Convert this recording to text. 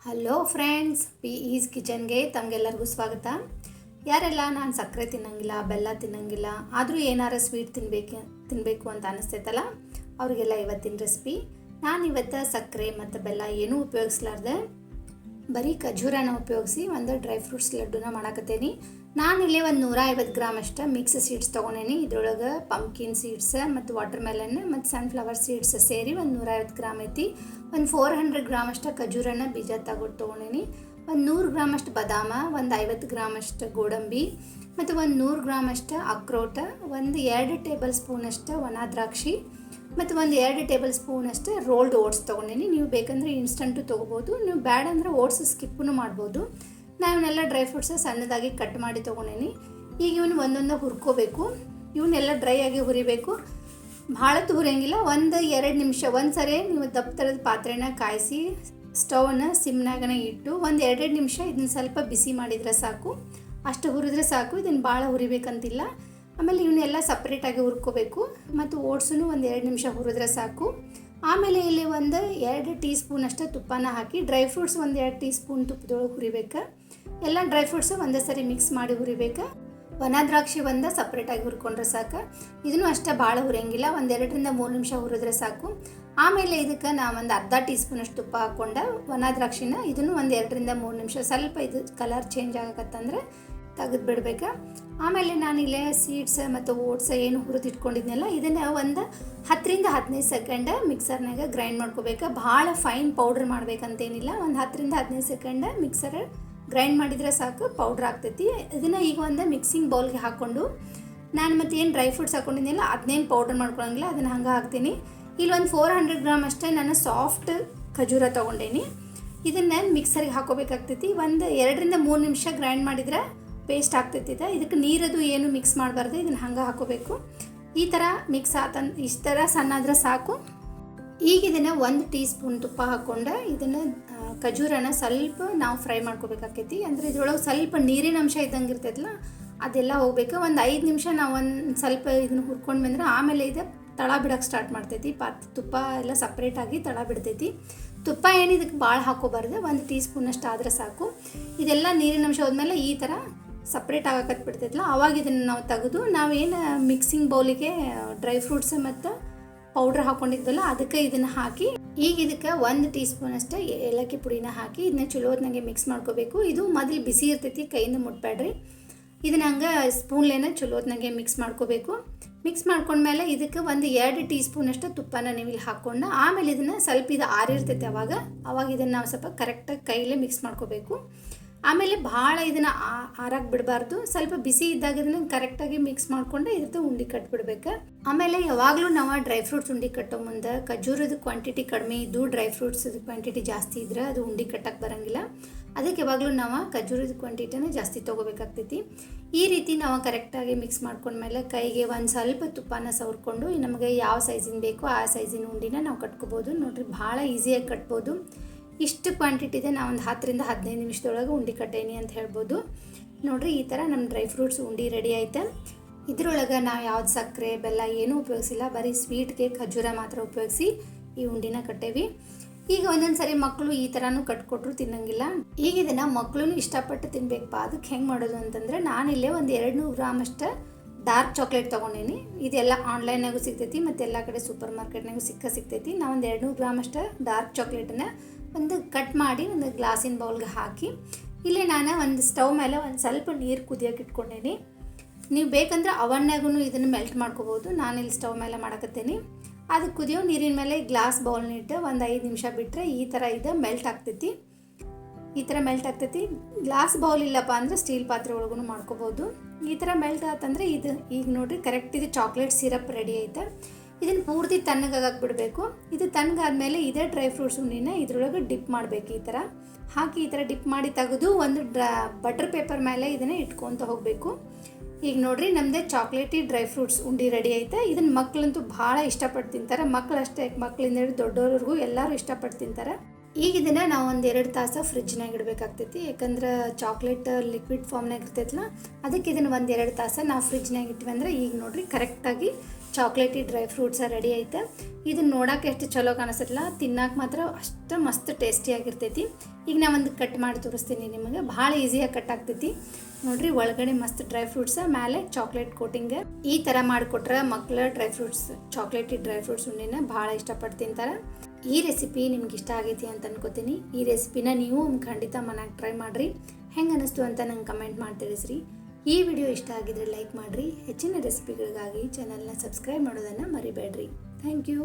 Hello friends, P is ಕಿಚನ್ಗೆ ತಮಗೆಲ್ಲರಿಗೂ ಸ್ವಾಗತ. ಯಾರೆಲ್ಲ ನಾನು ಸಕ್ಕರೆ ತಿನ್ನಂಗಿಲ್ಲ, ಬೆಲ್ಲ ತಿನ್ನಂಗಿಲ್ಲ, ಆದರೂ ಏನಾರ ಸ್ವೀಟ್ ತಿನ್ನಬೇಕು ಅಂತ ಅನಿಸ್ತೈತಲ್ಲ, ಅವರಿಗೆಲ್ಲ ಇವತ್ತಿನ ರೆಸಿಪಿ. ನಾನು ಇವತ್ತು ಸಕ್ಕರೆ ಮತ್ತು ಬೆಲ್ಲ ಏನೂ ಉಪಯೋಗಿಸ್ಲಾರ್ದೆ ಬರೀ ಖಜೂರನ ಉಪಯೋಗಿಸಿ ಒಂದು ಡ್ರೈ ಫ್ರೂಟ್ಸ್ ಲಡ್ಡುನ ಮಾಡಾಕತ್ತೇನಿ. ನಾನಿಲ್ಲಿ ಒಂದು 150 ಗ್ರಾಮ್ ಅಷ್ಟು ಮಿಕ್ಸ್ ಸೀಡ್ಸ್ ತೊಗೊಂಡೇನಿ. ಇದ್ರೊಳಗೆ ಪಂಪ್ಕಿನ್ ಸೀಡ್ಸ್ ಮತ್ತು ವಾಟರ್ ಮೆಲನ್ ಮತ್ತು ಸನ್ಫ್ಲವರ್ ಸೀಡ್ಸ್ ಸೇರಿ ಒಂದು 150 ಗ್ರಾಮ್ ಐತಿ. ಒಂದು 400 ಗ್ರಾಮ್ ಅಷ್ಟು ಖಜೂರನ ಬೀಜ ತೊಗೊಂಡೇನಿ. ಒಂದು 100 ಗ್ರಾಮ್ ಅಷ್ಟು ಬಾದಾಮ, ಒಂದು 50 ಗ್ರಾಮ್ ಅಷ್ಟು ಗೋಡಂಬಿ ಮತ್ತು ಒಂದು 100 ಗ್ರಾಮ್ ಅಷ್ಟು ಅಕ್ರೋಟ, ಒಂದು 2 ಟೇಬಲ್ ಸ್ಪೂನ್ ಅಷ್ಟು ಒಣ ದ್ರಾಕ್ಷಿ ಮತ್ತು ಒಂದು 2 ಟೇಬಲ್ ಸ್ಪೂನ್ ಅಷ್ಟು ರೋಲ್ಡ್ ಓಟ್ಸ್ ತೊಗೊಂಡೇನಿ. ನೀವು ಬೇಕಂದರೆ ಇನ್ಸ್ಟಂಟು ತೊಗೋಬೋದು, ನೀವು ಬ್ಯಾಡ ಅಂದರೆ ಓಟ್ಸ್ ಸ್ಕಿಪ್ಪೂ ಮಾಡ್ಬೋದು. ನಾವನ್ನೆಲ್ಲ ಡ್ರೈ ಫ್ರೂಟ್ಸ್ ಸಣ್ಣದಾಗಿ ಕಟ್ ಮಾಡಿ ತೊಗೊಂಡೇನಿ. ಈಗ ಇವನು ಒಂದೊಂದು ಹುರ್ಕೋಬೇಕು. ಇವನ್ನೆಲ್ಲ ಡ್ರೈ ಆಗಿ ಹುರಿಬೇಕು, ಭಾಳತ್ತು ಹುರಿಯಂಗಿಲ್ಲ. 1-2 ನಿಮಿಷ ಒಂದು ಸರಿ ನೀವು ದಪ್ಪತರದ ಪಾತ್ರೆನ ಕಾಯಿಸಿ ಸ್ಟವನ್ನು ಸಿಮ್ನಾಗನೇ ಇಟ್ಟು 1-2 ನಿಮಿಷ ಇದನ್ನು ಸ್ವಲ್ಪ ಬಿಸಿ ಮಾಡಿದರೆ ಸಾಕು. ಅಷ್ಟು ಹುರಿದ್ರೆ ಸಾಕು, ಇದನ್ನು ಭಾಳ ಹುರಿಬೇಕಂತಿಲ್ಲ. ಆಮೇಲೆ ಇವನ್ನೆಲ್ಲ ಸಪ್ರೇಟಾಗಿ ಹುರ್ಕೋಬೇಕು ಮತ್ತು ಓಟ್ಸೂ 1-2 ನಿಮಿಷ ಹುರಿದ್ರೆ ಸಾಕು. ಆಮೇಲೆ ಇಲ್ಲಿ 2 ಟೀ ಸ್ಪೂನ್ ಅಷ್ಟು ತುಪ್ಪನ ಹಾಕಿ ಡ್ರೈ ಫ್ರೂಟ್ಸ್ 2 ಟೀ ಸ್ಪೂನ್ ತುಪ್ಪದೊಳಗೆ ಹುರಿಬೇಕು. ಎಲ್ಲ ಡ್ರೈ ಫ್ರೂಟ್ಸು ಒಂದೇ ಸರಿ ಮಿಕ್ಸ್ ಮಾಡಿ ಹುರಿಬೇಕು. ಒಣ ದ್ರಾಕ್ಷಿ ಸಪ್ರೇಟಾಗಿ ಹುರ್ಕೊಂಡ್ರೆ ಸಾಕು. ಇದನ್ನು ಅಷ್ಟೇ ಭಾಳ ಹುರಿಯಂಗಿಲ್ಲ, 2-3 ನಿಮಿಷ ಹುರಿದ್ರೆ ಸಾಕು. ಆಮೇಲೆ ಇದಕ್ಕೆ ನಾವು ಒಂದು ಅರ್ಧ ಟೀ ಸ್ಪೂನ್ ಅಷ್ಟು ತುಪ್ಪ ಹಾಕ್ಕೊಂಡು ಒಣ ದ್ರಾಕ್ಷಿನ ಇದನ್ನು 2-3 ನಿಮಿಷ ಸ್ವಲ್ಪ ಇದು ಕಲರ್ ಚೇಂಜ್ ಆಗಕತ್ತಂದ್ರೆ ತೆಗೆದು ಬಿಡ್ಬೇಕು. ಆಮೇಲೆ ನಾನಿಲ್ಲೇ ಸೀಡ್ಸ್ ಮತ್ತು ಓಟ್ಸ್ ಏನು ಹುರಿದಿಟ್ಕೊಂಡಿದ್ನಲ್ಲ ಇದನ್ನು 10-15 ಸೆಕೆಂಡ್ ಮಿಕ್ಸರ್ನಾಗ ಗ್ರೈಂಡ್ ಮಾಡ್ಕೋಬೇಕು. ಭಾಳ ಫೈನ್ ಪೌಡ್ರ್ ಮಾಡ್ಬೇಕಂತೇನಿಲ್ಲ, 10-15 ಸೆಕೆಂಡ್ ಮಿಕ್ಸರ್ ಗ್ರೈಂಡ್ ಮಾಡಿದರೆ ಸಾಕು, ಪೌಡ್ರ್ ಆಗ್ತೈತಿ. ಇದನ್ನು ಈಗ ಮಿಕ್ಸಿಂಗ್ ಬೌಲ್ಗೆ ಹಾಕ್ಕೊಂಡು ನಾನು ಮತ್ತು ಏನು ಡ್ರೈ ಫ್ರೂಟ್ಸ್ ಹಾಕ್ಕೊಂಡಿದ್ನಲ್ಲ ಅದನ್ನೇನು ಪೌಡ್ರ್ ಮಾಡ್ಕೊಳಂಗಿಲ್ಲ, ಅದನ್ನು ಹಂಗೆ ಹಾಕ್ತೀನಿ. ಇಲ್ಲಿ 400 ಗ್ರಾಮ್ ಅಷ್ಟೇ ನಾನು ಸಾಫ್ಟ್ ಖಜೂರ ತೊಗೊಂಡೇನಿ. ಇದನ್ನು ಮಿಕ್ಸರ್ಗೆ ಹಾಕೋಬೇಕಾಗ್ತೈತಿ. 2-3 ನಿಮಿಷ ಗ್ರೈಂಡ್ ಮಾಡಿದರೆ ಪೇಸ್ಟ್ ಆಗ್ತೈತಿ. ಇದಕ್ಕೆ ನೀರದು ಏನು ಮಿಕ್ಸ್ ಮಾಡಬಾರ್ದು, ಇದನ್ನು ಹಂಗೆ ಹಾಕೋಬೇಕು. ಈ ಥರ ಮಿಕ್ಸ್ ಇಷ್ಟು ಥರ ಸಣ್ಣ ಆದರೆ ಸಾಕು. ಈಗ ಇದನ್ನು 1 ಟೀ ಸ್ಪೂನ್ ತುಪ್ಪ ಹಾಕ್ಕೊಂಡು ಇದನ್ನು ಖಜೂರನ ಸ್ವಲ್ಪ ನಾವು ಫ್ರೈ ಮಾಡ್ಕೋಬೇಕಾಕೈತಿ. ಅಂದರೆ ಇದ್ರೊಳಗೆ ಸ್ವಲ್ಪ ನೀರಿನ ಅಂಶ ಇದ್ದಂಗೆ ಇರ್ತೈತಲ್ಲ, ಅದೆಲ್ಲ ಹೋಗ್ಬೇಕು. 5 ನಿಮಿಷ ನಾವು ಸ್ವಲ್ಪ ಇದನ್ನು ಹುರ್ಕೊಂಡು ಬಂದರೆ ಆಮೇಲೆ ಇದು ತಳ ಬಿಡೋಕ್ಕೆ ಸ್ಟಾರ್ಟ್ ಮಾಡ್ತೈತಿ. ತುಪ್ಪ ಎಲ್ಲ ಸಪ್ರೇಟಾಗಿ ತಳ ಬಿಡ್ತೈತಿ. ತುಪ್ಪ ಏನು ಇದಕ್ಕೆ ಭಾಳ ಹಾಕೋಬಾರ್ದು, 1 ಟೀ ಸ್ಪೂನಷ್ಟು ಆದರೆ ಸಾಕು. ಇದೆಲ್ಲ ನೀರಿನ ಅಂಶ ಹೋದ್ಮೇಲೆ ಈ ಥರ ಸಪ್ರೇಟ್ ಆಗಕ್ಕೆ ಬಿಡ್ತೈತಲ್ಲ, ಆವಾಗ ಇದನ್ನು ನಾವು ತೆಗೆದು ನಾವೇನು ಮಿಕ್ಸಿಂಗ್ ಬೌಲಿಗೆ ಡ್ರೈ ಫ್ರೂಟ್ಸ್ ಮತ್ತು ಪೌಡ್ರ್ ಹಾಕ್ಕೊಂಡಿದ್ವಲ್ಲ ಅದಕ್ಕೆ ಇದನ್ನು ಹಾಕಿ ಈಗ ಇದಕ್ಕೆ 1 ಟೀ ಸ್ಪೂನ್ ಅಷ್ಟು ಏಲಕ್ಕಿ ಪುಡಿನ ಹಾಕಿ ಇದನ್ನ ಚಲೋತ್ನಾಗೆ ಮಿಕ್ಸ್ ಮಾಡ್ಕೋಬೇಕು. ಇದು ಮೊದಲು ಬಿಸಿ ಇರ್ತೈತಿ, ಕೈಯಿಂದ ಮುಟ್ಬೇಡ್ರಿ. ಇದನ್ನ ಹಂಗೆ ಸ್ಪೂನ್ಲೇನ ಚಲೋತ್ನಾಗೆ ಮಿಕ್ಸ್ ಮಾಡ್ಕೋಬೇಕು. ಮಿಕ್ಸ್ ಮಾಡ್ಕೊಂಡ್ಮೇಲೆ ಇದಕ್ಕೆ 2 ಟೀ ಸ್ಪೂನ್ ಅಷ್ಟು ತುಪ್ಪನ ನೀವು ಇಲ್ಲಿ ಹಾಕ್ಕೊಂಡು ಆಮೇಲೆ ಇದನ್ನು ಸ್ವಲ್ಪ ಇದು ಆರಿರ್ತೈತೆ, ಅವಾಗ ಇದನ್ನು ನಾವು ಸ್ವಲ್ಪ ಕರೆಕ್ಟಾಗಿ ಕೈಲೇ ಮಿಕ್ಸ್ ಮಾಡ್ಕೋಬೇಕು. ಆಮೇಲೆ ಭಾಳ ಇದನ್ನು ಆರಕ್ಕೆ ಬಿಡಬಾರ್ದು, ಸ್ವಲ್ಪ ಬಿಸಿ ಇದ್ದಾಗ ಇದನ್ನು ಕರೆಕ್ಟಾಗಿ ಮಿಕ್ಸ್ ಮಾಡಿಕೊಂಡು ಇದ್ರದ್ದು ಉಂಡೆ ಕಟ್ಬಿಡ್ಬೇಕು. ಆಮೇಲೆ ಯಾವಾಗಲೂ ನಾವು ಡ್ರೈ ಫ್ರೂಟ್ಸ್ ಉಂಡೆ ಕಟ್ಟೋ ಮುಂದೆ ಖಜೂರದ ಕ್ವಾಂಟಿಟಿ ಕಡಿಮೆ ಇದ್ದು ಡ್ರೈ ಫ್ರೂಟ್ಸದ ಕ್ವಾಂಟಿಟಿ ಜಾಸ್ತಿ ಇದ್ದರೆ ಅದು ಉಂಡೆ ಕಟ್ಟಕ್ಕೆ ಬರೋಂಗಿಲ್ಲ. ಅದಕ್ಕೆ ಯಾವಾಗಲೂ ನಾವು ಖಜೂರದ ಕ್ವಾಂಟಿಟಿನ ಜಾಸ್ತಿ ತೊಗೋಬೇಕಾಗ್ತೈತಿ. ಈ ರೀತಿ ನಾವು ಕರೆಕ್ಟಾಗಿ ಮಿಕ್ಸ್ ಮಾಡ್ಕೊಂಡ್ಮೇಲೆ ಕೈಗೆ ಒಂದು ಸ್ವಲ್ಪ ತುಪ್ಪನ ಸವರ್ಕೊಂಡು ನಮಗೆ ಯಾವ ಸೈಜಿನ ಬೇಕೋ ಆ ಸೈಜಿನ ಉಂಡಿನ ನಾವು ಕಟ್ಕೋಬೋದು. ನೋಡಿರಿ, ಭಾಳ ಈಸಿಯಾಗಿ ಕಟ್ಬೋದು. ಇಷ್ಟು ಕ್ವಾಂಟಿಟಿ ಇದೆ, ನಾವು 10-15 ನಿಮಿಷದೊಳಗೆ ಉಂಡೆ ಕಟ್ಟೇನಿ ಅಂತ ಹೇಳ್ಬೋದು. ನೋಡಿರಿ, ಈ ಥರ ನಮ್ಮ ಡ್ರೈ ಫ್ರೂಟ್ಸ್ ಉಂಡೆ ರೆಡಿ ಆಯ್ತು. ಇದ್ರೊಳಗೆ ನಾವು ಯಾವ್ದು ಸಕ್ಕರೆ ಬೆಲ್ಲ ಏನೂ ಉಪಯೋಗಿಸಿಲ್ಲ, ಬರೀ ಸ್ವೀಟ್ಗೆ ಖಜೂರ ಮಾತ್ರ ಉಪಯೋಗಿಸಿ ಈ ಉಂಡಿನ ಕಟ್ಟೇವಿ. ಈಗ ಒಂದೊಂದು ಸರಿ ಮಕ್ಕಳು ಈ ಥರನೂ ಕಟ್ಕೊಟ್ರು ತಿನ್ನಂಗಿಲ್ಲ. ಈಗ ಇದನ್ನು ಮಕ್ಕಳು ಇಷ್ಟಪಟ್ಟು ತಿನ್ಬೇಕಪ್ಪ, ಅದಕ್ಕೆ ಹೆಂಗೆ ಮಾಡೋದು ಅಂತಂದರೆ ನಾನಿಲ್ಲೇ 200 ಗ್ರಾಮ್ ಅಷ್ಟು ಡಾರ್ಕ್ ಚಾಕ್ಲೇಟ್ ತೊಗೊಂಡೇನಿ. ಇದೆಲ್ಲ ಆನ್ಲೈನಾಗೂ ಸಿಗ್ತೈತಿ ಮತ್ತು ಎಲ್ಲ ಕಡೆ ಸೂಪರ್ ಮಾರ್ಕೆಟ್ನಾಗೂ ಸಿಗ್ತೈತಿ. ನಾವು 200 ಗ್ರಾಮ್ ಅಷ್ಟು ಡಾರ್ಕ್ ಚಾಕ್ಲೇಟನ್ನು ಕಟ್ ಮಾಡಿ ಒಂದು ಗ್ಲಾಸಿನ ಬೌಲ್ಗೆ ಹಾಕಿ ಇಲ್ಲೇ ನಾನು ಒಂದು ಸ್ಟವ್ ಮೇಲೆ ಒಂದು ಸ್ವಲ್ಪ ನೀರು ಕುದಿಯೋಕೆ ಇಟ್ಕೊಂಡೇನಿ. ನೀವು ಬೇಕಂದ್ರೆ ಅವನ್ನಾಗೂ ಇದನ್ನು ಮೆಲ್ಟ್ ಮಾಡ್ಕೋಬೋದು. ನಾನಿಲ್ಲಿ ಸ್ಟವ್ ಮೇಲೆ ಮಾಡಕತ್ತೇನಿ. ಅದು ಕುದಿಯೋ ನೀರಿನ ಮೇಲೆ ಗ್ಲಾಸ್ ಬೌಲ್ನಿಟ್ಟು 5 ನಿಮಿಷ ಬಿಟ್ಟರೆ ಈ ಥರ ಇದು ಮೆಲ್ಟ್ ಆಗ್ತೈತಿ. ಈ ಥರ ಮೆಲ್ಟ್ ಆಗ್ತೈತಿ. ಗ್ಲಾಸ್ ಬೌಲ್ ಇಲ್ಲಪ್ಪ ಅಂದರೆ ಸ್ಟೀಲ್ ಪಾತ್ರೆ ಒಳಗೂ ಮಾಡ್ಕೋಬೋದು. ಈ ಥರ ಮೆಲ್ಟ್ ಆತಂದರೆ ಇದು ಈಗ ನೋಡಿರಿ ಕರೆಕ್ಟ್ ಇದು ಚಾಕ್ಲೇಟ್ ಸಿರಪ್ ರೆಡಿ ಐತೆ. ಇದನ್ನು ಪೂರ್ತಿ ತಣ್ಣಗಾಗಕ್ಕೆ ಬಿಡಬೇಕು. ಇದು ತಣ್ಣಗಾದ್ಮೇಲೆ ಇದೇ ಡ್ರೈ ಫ್ರೂಟ್ಸ್ ಉಂಡಿನ ಇದ್ರೊಳಗೆ ಡಿಪ್ ಮಾಡಬೇಕು. ಈ ಥರ ಹಾಕಿ ಈ ಥರ ಡಿಪ್ ಮಾಡಿ ತೆಗೆದು ಒಂದು ಬಟರ್ ಪೇಪರ್ ಮೇಲೆ ಇದನ್ನು ಇಟ್ಕೊತ ಹೋಗಬೇಕು. ಈಗ ನೋಡಿರಿ, ನಮ್ಮದೇ ಚಾಕ್ಲೇಟಿ ಡ್ರೈ ಫ್ರೂಟ್ಸ್ ಉಂಡೆ ರೆಡಿ ಐತೆ. ಇದನ್ನು ಮಕ್ಕಳಂತೂ ಭಾಳ ಇಷ್ಟಪಟ್ಟು ತಿಂತಾರೆ. ಮಕ್ಕಳಷ್ಟೇ, ಮಕ್ಕಳಿಂದ ಹಿಡಿದು ದೊಡ್ಡವ್ರಿಗೂ ಎಲ್ಲರೂ ಇಷ್ಟಪಟ್ಟು ತಿಂತಾರೆ. ಈಗ ಇದನ್ನು ನಾವು 1-2 ತಾಸು ಫ್ರಿಜ್ನಾಗ ಇಡಬೇಕಾಗ್ತೈತಿ. ಯಾಕಂದ್ರೆ ಚಾಕ್ಲೇಟ್ ಲಿಕ್ವಿಡ್ ಫಾರ್ಮ್ನಾಗ ಇರ್ತೈತಲ್ಲ, ಅದಕ್ಕೆ ಇದನ್ನು 1-2 ತಾಸು ನಾವು ಫ್ರಿಜ್ನಾಗ ಇಟ್ವಿ ಅಂದರೆ ಈಗ ನೋಡಿರಿ ಕರೆಕ್ಟಾಗಿ ಚಾಕ್ಲೇಟಿ ಡ್ರೈ ಫ್ರೂಟ್ಸ ರೆಡಿ ಐತೆ. ಇದನ್ನ ನೋಡೋಕೆ ಎಷ್ಟು ಚಲೋ ಕಾಣಿಸ್ತಲ್ಲ, ತಿನ್ನಕ್ಕೆ ಮಾತ್ರ ಅಷ್ಟು ಮಸ್ತ್ ಟೇಸ್ಟಿಯಾಗಿರ್ತೈತಿ. ಈಗ ನಾ ಒಂದು ಕಟ್ ಮಾಡಿ ತೋರಿಸ್ತೀನಿ ನಿಮಗೆ. ಭಾಳ ಈಸಿಯಾಗಿ ಕಟ್ ಆಗ್ತೈತಿ ನೋಡ್ರಿ. ಒಳಗಡೆ ಮಸ್ತ್ ಡ್ರೈ ಫ್ರೂಟ್ಸ, ಮೇಲೆ ಚಾಕ್ಲೇಟ್ ಕೋಟಿಂಗ್. ಈ ಥರ ಮಾಡಿಕೊಟ್ರೆ ಮಕ್ಕಳು ಚಾಕ್ಲೇಟಿ ಡ್ರೈ ಫ್ರೂಟ್ಸ್ ಉಂಡಿನ ಭಾಳ ಇಷ್ಟಪಟ್ಟು ತಿಂತಾರೆ. ಈ ರೆಸಿಪಿ ನಿಮ್ಗೆ ಇಷ್ಟ ಆಗೈತಿ ಅಂತ ಅನ್ಕೋತೀನಿ. ಈ ರೆಸಿಪಿನ ನೀವು ಖಂಡಿತ ಮನೆಯಾಗ ಟ್ರೈ ಮಾಡಿರಿ. ಹೆಂಗೆ ಅನ್ನಿಸ್ತು ಅಂತ ನಂಗೆ ಕಮೆಂಟ್ ಮಾಡಿ ತಿಳಿಸ್ರಿ. ಈ ವಿಡಿಯೋ ಇಷ್ಟ ಆಗಿದ್ರೆ ಲೈಕ್ ಮಾಡಿರಿ. ಹೆಚ್ಚಿನ ರೆಸಿಪಿಗಳಿಗಾಗಿ ಚಾನಲ್ನ ಸಬ್ಸ್ಕ್ರೈಬ್ ಮಾಡೋದನ್ನು ಮರಿಬೇಡ್ರಿ. Thank you.